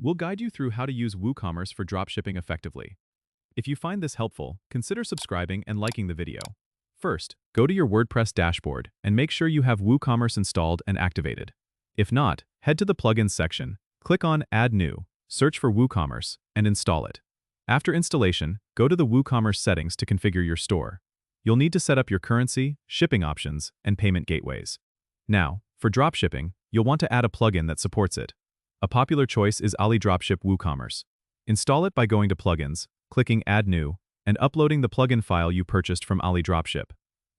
We'll guide you through how to use WooCommerce for dropshipping effectively. If you find this helpful, consider subscribing and liking the video. First, go to your WordPress dashboard and make sure you have WooCommerce installed and activated. If not, head to the Plugins section, click on Add New, search for WooCommerce, and install it. After installation, go to the WooCommerce settings to configure your store. You'll need to set up your currency, shipping options, and payment gateways. Now, for dropshipping, you'll want to add a plugin that supports it. A popular choice is AliDropship WooCommerce. Install it by going to Plugins, clicking Add New, and uploading the plugin file you purchased from AliDropship.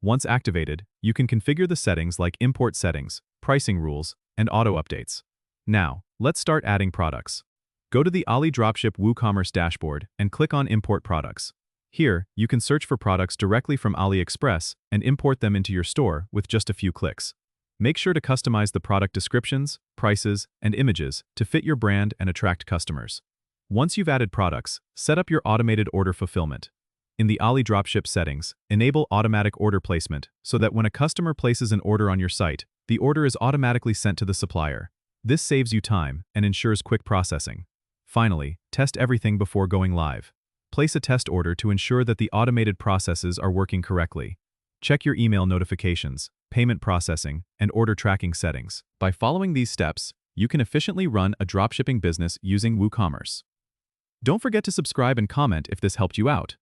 Once activated, you can configure the settings like import settings, pricing rules, and auto updates. Now, let's start adding products. Go to the AliDropship WooCommerce dashboard and click on Import Products. Here, you can search for products directly from AliExpress and import them into your store with just a few clicks. Make sure to customize the product descriptions, prices, and images to fit your brand and attract customers. Once you've added products, set up your automated order fulfillment. In the AliDropship settings, enable automatic order placement so that when a customer places an order on your site, the order is automatically sent to the supplier. This saves you time and ensures quick processing. Finally, test everything before going live. Place a test order to ensure that the automated processes are working correctly. Check your email notifications, payment processing, and order tracking settings. By following these steps, you can efficiently run a dropshipping business using WooCommerce. Don't forget to subscribe and comment if this helped you out.